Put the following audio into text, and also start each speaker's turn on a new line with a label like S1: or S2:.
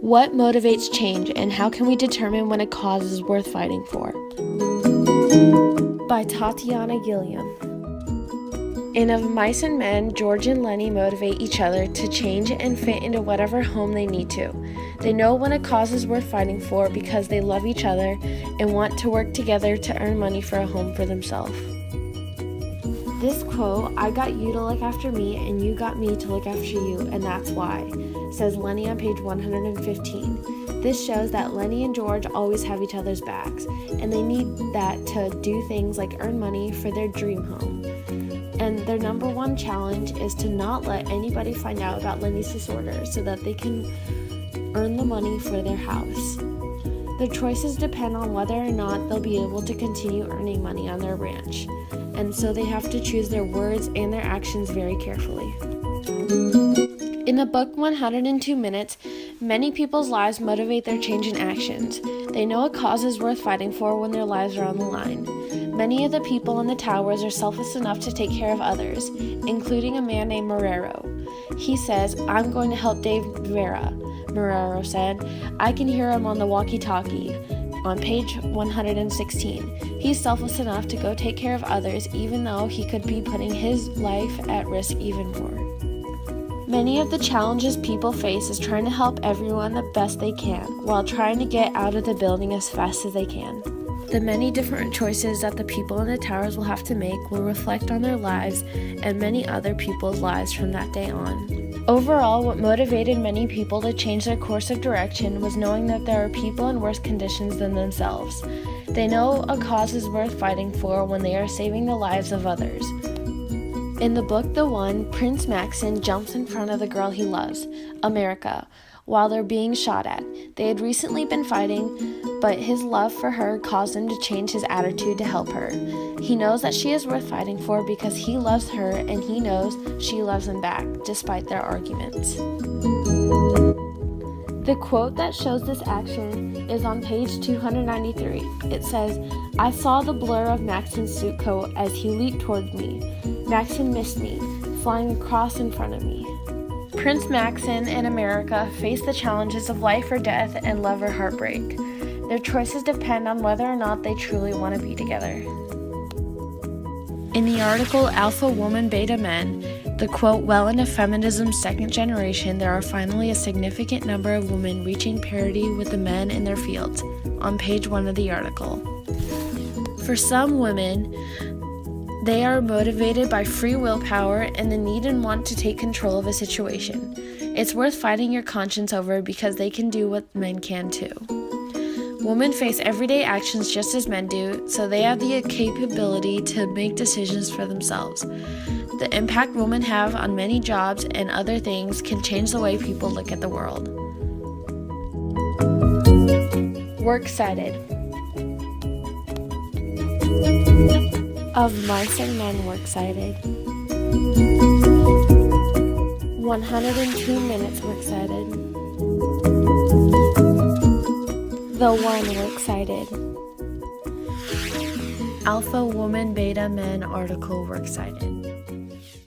S1: What motivates change, and how can we determine when a cause is worth fighting for? By Tatiana Gilliam. In Of Mice and Men, George and Lenny motivate each other to change and fit into whatever home they need to. They know when a cause is worth fighting for because they love each other and want to work together to earn money for a home for themselves. This quote, "I got you to look after me and you got me to look after you, and that's why," says Lenny on page 115. This shows that Lenny and George always have each other's backs, and they need that to do things like earn money for their dream home. And their number one challenge is to not let anybody find out about Lenny's disorder so that they can earn the money for their house. Their choices depend on whether or not they'll be able to continue earning money on their ranch, and so they have to choose their words and their actions very carefully. In the book 102 Minutes, many people's lives motivate their change in actions. They know a cause is worth fighting for when their lives are on the line. Many of the people in the towers are selfless enough to take care of others, including a man named Marrero. He says, "I'm going to help Dave Vera," Marrero said. "I can hear him on the walkie-talkie." On page 116, he's selfless enough to go take care of others even though he could be putting his life at risk even more. Many of the challenges people face is trying to help everyone the best they can while trying to get out of the building as fast as they can. The many different choices that the people in the towers will have to make will reflect on their lives and many other people's lives from that day on. Overall, what motivated many people to change their course of direction was knowing that there are people in worse conditions than themselves. They know a cause is worth fighting for when they are saving the lives of others. In the book The One, Prince Maxon jumps in front of the girl he loves, America, while they're being shot at. They had recently been fighting, but his love for her caused him to change his attitude to help her. He knows that she is worth fighting for because he loves her and he knows she loves him back, despite their arguments. The quote that shows this action is on page 293. It says, "I saw the blur of Maxon's suit coat as he leaped toward me. Maxon missed me, flying across in front of me." Prince Maxon and America face the challenges of life or death and love or heartbreak. Their choices depend on whether or not they truly want to be together. In the article Alpha Woman Beta Men, the quote, "Well into feminism's second generation, there are finally a significant number of women reaching parity with the men in their fields," on page 1 of the article. For some women, they are motivated by free willpower and the need and want to take control of a situation. It's worth fighting your conscience over because they can do what men can too. Women face everyday actions just as men do, so they have the capability to make decisions for themselves. The impact women have on many jobs and other things can change the way people look at the world. Works cited. Of Mice and Men works cited. 102 Minutes works cited. The One works cited. Alpha Woman Beta Men article works cited.